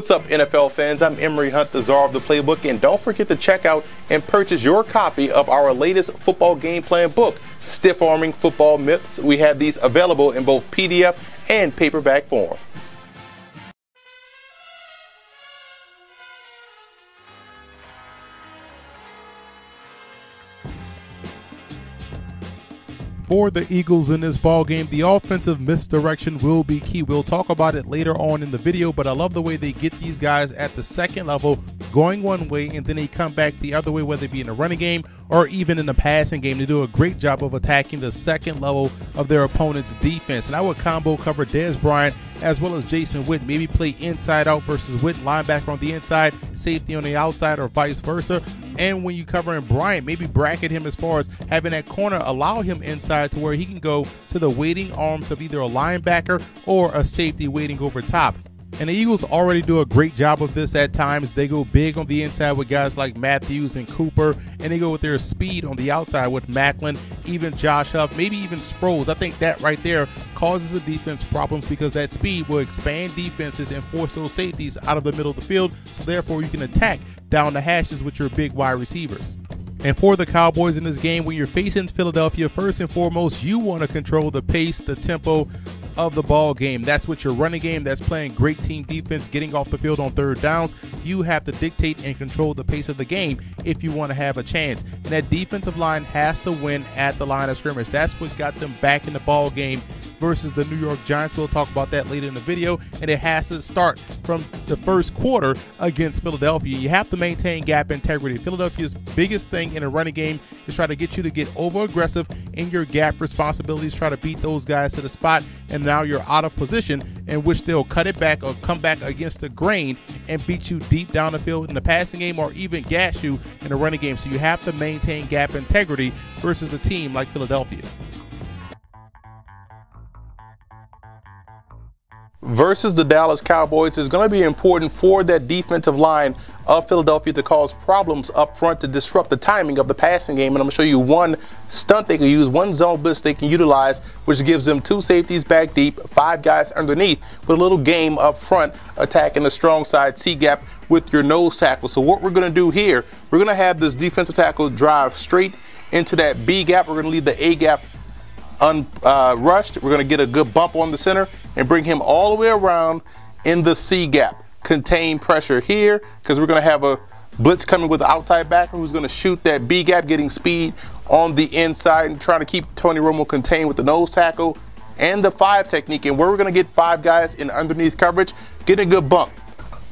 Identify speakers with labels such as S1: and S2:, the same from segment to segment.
S1: What's up, NFL fans? I'm Emory Hunt, the czar of the playbook, and don't forget to check out and purchase your copy of our latest football game plan book, Stiff Arming Football Myths. We have these available in both PDF and paperback form.
S2: For the Eagles in this ball game, the offensive misdirection will be key. We'll talk about it later on in the video, but I love the way they get these guys at the second level going one way and then they come back the other way, whether it be in the running game or even in the passing game. They do a great job of attacking the second level of their opponent's defense. And I would combo cover Dez Bryant as well as Jason Witt, maybe play inside out versus Witt, linebacker on the inside, safety on the outside, or vice versa. And when you cover in Bryant, maybe bracket him as far as having that corner, allow him inside to where he can go to the waiting arms of either a linebacker or a safety waiting over top. And the Eagles already do a great job of this at times. They go big on the inside with guys like Matthews and Cooper, and they go with their speed on the outside with Macklin, even Josh Huff, maybe even Sproles. I think that right there causes the defense problems because that speed will expand defenses and force those safeties out of the middle of the field, so therefore you can attack down the hashes with your big wide receivers. And for the Cowboys in this game, when you're facing Philadelphia, first and foremost, you want to control the pace, the tempo of the ball game. That's what your running game, that's playing great team defense, getting off the field on third downs. You have to dictate and control the pace of the game if you want to have a chance. And that defensive line has to win at the line of scrimmage. That's what got them back in the ball game versus the New York Giants. We'll talk about that later in the video. And it has to start from the first quarter against Philadelphia. You have to maintain gap integrity. Philadelphia's biggest thing in a running game is try to get you to get over aggressive in your gap responsibilities, try to beat those guys to the spot, and now you're out of position in which they'll cut it back or come back against the grain and beat you deep down the field in the passing game or even gas you in the running game. So you have to maintain gap integrity versus a team like Philadelphia.
S1: Versus the Dallas Cowboys, is going to be important for that defensive line of Philadelphia to cause problems up front to disrupt the timing of the passing game. And I'm going to show you one stunt they can use, one zone blitz they can utilize, which gives them two safeties back deep, five guys underneath, with a little game up front attacking the strong side C gap with your nose tackle. So what we're going to do here, we're going to have this defensive tackle drive straight into that B gap. We're going to leave the A gap unrushed. We're going to get a good bump on the center and bring him all the way around in the C gap. Contain pressure here because we're going to have a blitz coming with the outside backer who's going to shoot that B gap, getting speed on the inside and trying to keep Tony Romo contained with the nose tackle and the 5 technique. And where we're going to get 5 guys in underneath coverage, get a good bump.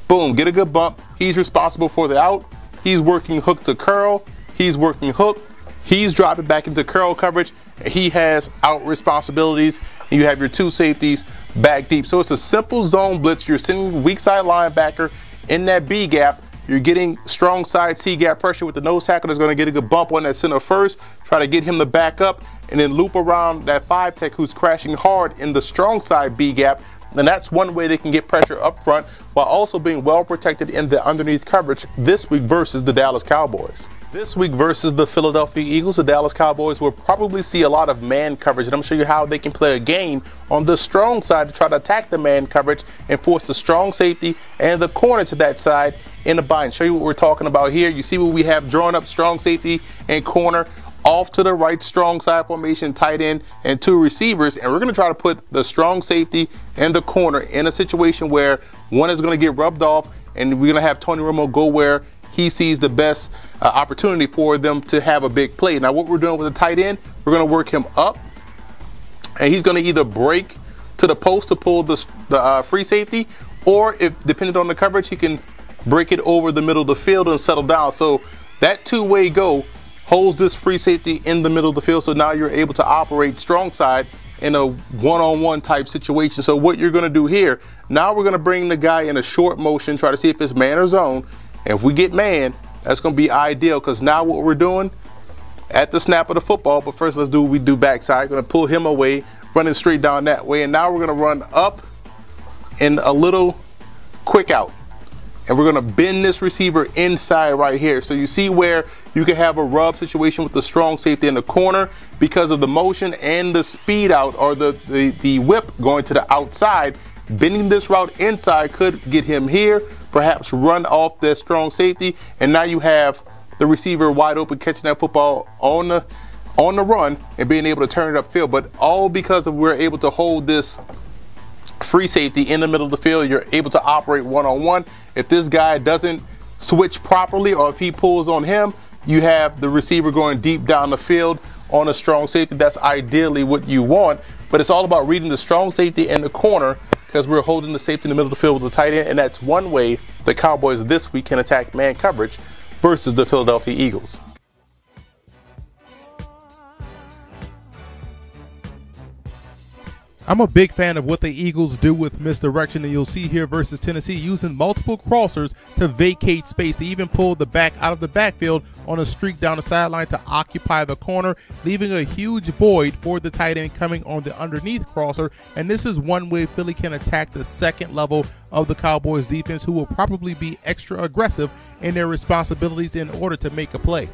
S1: Boom, get a good bump. He's responsible for the out. He's working hook to curl. He's working hook. He's dropping back into curl coverage. He has out responsibilities. You have your two safeties back deep. So it's a simple zone blitz. You're sending weak side linebacker in that B gap. You're getting strong side C gap pressure with the nose tackle that's going to get a good bump on that center first. Try to get him to back up and then loop around that 5 tech who's crashing hard in the strong side B gap. And that's one way they can get pressure up front while also being well protected in the underneath coverage this week versus the Dallas Cowboys. This week versus the Philadelphia Eagles, the Dallas Cowboys will probably see a lot of man coverage, and I'm going to show you how they can play a game on the strong side to try to attack the man coverage and force the strong safety and the corner to that side in a bind. Show you what we're talking about here. You see what we have drawn up: strong safety and corner off to the right, strong side formation, tight end, and 2 receivers. And we're going to try to put the strong safety and the corner in a situation where one is going to get rubbed off, and we're going to have Tony Romo go where he sees the best opportunity for them to have a big play. Now what we're doing with the tight end, we're going to work him up, and he's going to either break to the post to pull the free safety, or if depending on the coverage, he can break it over the middle of the field and settle down. So that two-way go holds this free safety in the middle of the field, so now you're able to operate strong side in a one-on-one type situation. So what you're going to do here, now we're going to bring the guy in a short motion, try to see if it's man or zone. And if we get man, that's going to be ideal, because now what we're doing at the snap of the football, but first let's do what we do backside. Going to pull him away, running straight down that way, and now we're going to run up in a little quick out. And we're going to bend this receiver inside right here. So you see where you can have a rub situation with the strong safety in the corner because of the motion and the speed out, or the whip going to the outside. Bending this route inside could get him here, perhaps run off that strong safety, and now you have the receiver wide open catching that football on the run and being able to turn it upfield. But all because of we're able to hold this free safety in the middle of the field, you're able to operate one-on-one. If this guy doesn't switch properly, or if he pulls on him, you have the receiver going deep down the field on a strong safety. That's ideally what you want, but it's all about reading the strong safety in the corner, because we're holding the safety in the middle of the field with the tight end, and that's one way the Cowboys this week can attack man coverage versus the Philadelphia Eagles.
S2: I'm a big fan of what the Eagles do with misdirection, and you'll see here versus Tennessee using multiple crossers to vacate space. They even pulled the back out of the backfield on a streak down the sideline to occupy the corner, leaving a huge void for the tight end coming on the underneath crosser. And this is one way Philly can attack the second level of the Cowboys defense, who will probably be extra aggressive in their responsibilities in order to make a play.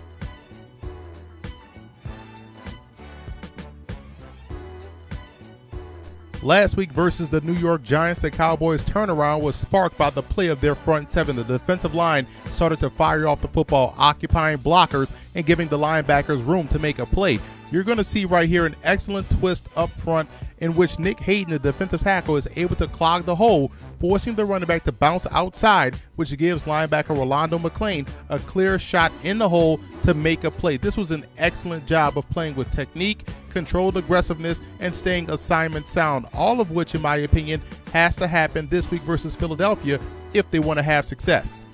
S2: Last week versus the New York Giants, the Cowboys' turnaround was sparked by the play of their front seven. The defensive line started to fire off the football, occupying blockers and giving the linebackers room to make a play. You're going to see right here an excellent twist up front in which Nick Hayden, the defensive tackle, is able to clog the hole, forcing the running back to bounce outside, which gives linebacker Rolando McClain a clear shot in the hole to make a play. This was an excellent job of playing with technique, controlled aggressiveness, and staying assignment sound, all of which, in my opinion, has to happen this week versus Philadelphia if they want to have success.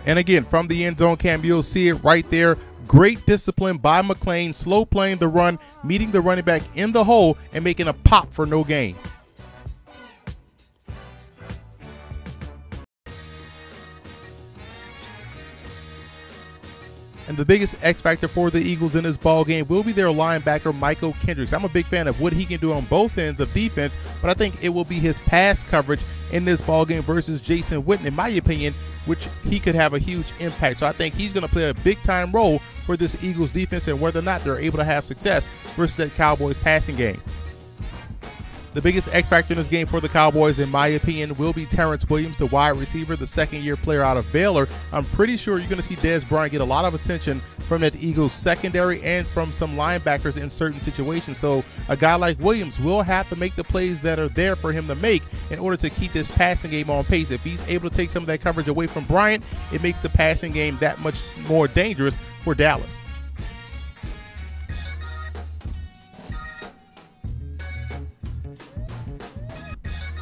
S2: And again, from the end zone cam, you'll see it right there. Great discipline by McClain, slow playing the run, meeting the running back in the hole, and making a pop for no gain. And the biggest X factor for the Eagles in this ball game will be their linebacker, Michael Kendricks. I'm a big fan of what he can do on both ends of defense, but I think it will be his pass coverage in this ball game versus Jason Witten, in my opinion, which he could have a huge impact. So I think he's going to play a big-time role for this Eagles defense and whether or not they're able to have success versus that Cowboys passing game. The biggest X factor in this game for the Cowboys, in my opinion, will be Terrence Williams, the wide receiver, the second-year player out of Baylor. I'm pretty sure you're going to see Dez Bryant get a lot of attention from that Eagles secondary and from some linebackers in certain situations. So a guy like Williams will have to make the plays that are there for him to make in order to keep this passing game on pace. If he's able to take some of that coverage away from Bryant, it makes the passing game that much more dangerous for Dallas.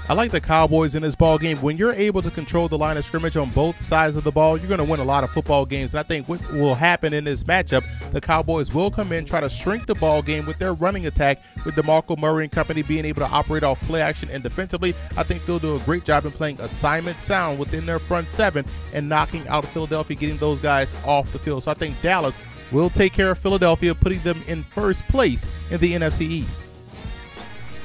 S2: I like the Cowboys in this ball game. When you're able to control the line of scrimmage on both sides of the ball, you're going to win a lot of football games. And I think what will happen in this matchup, the Cowboys will come in, try to shrink the ball game with their running attack, with DeMarco Murray and company being able to operate off play action. And defensively, I think they'll do a great job in playing assignment sound within their front seven and knocking out Philadelphia, getting those guys off the field. So I think Dallas will take care of Philadelphia, putting them in first place in the NFC East.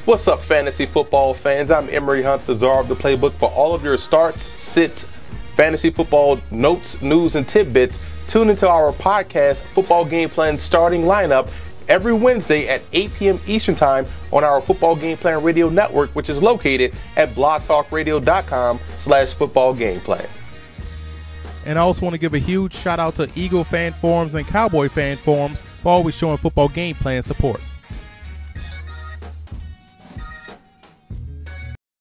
S1: What's up, fantasy football fans? I'm Emery Hunt, the czar of the playbook. For all of your starts, sits, fantasy football notes, news, and tidbits, tune into our podcast, Football Game Plan Starting Lineup, every Wednesday at 8 p.m. Eastern Time on our Football Game Plan Radio Network, which is located at blogtalkradio.com/footballgameplan.
S2: And I also want to give a huge shout out to Eagle fan forums and Cowboy fan forums for always showing Football Game Plan support.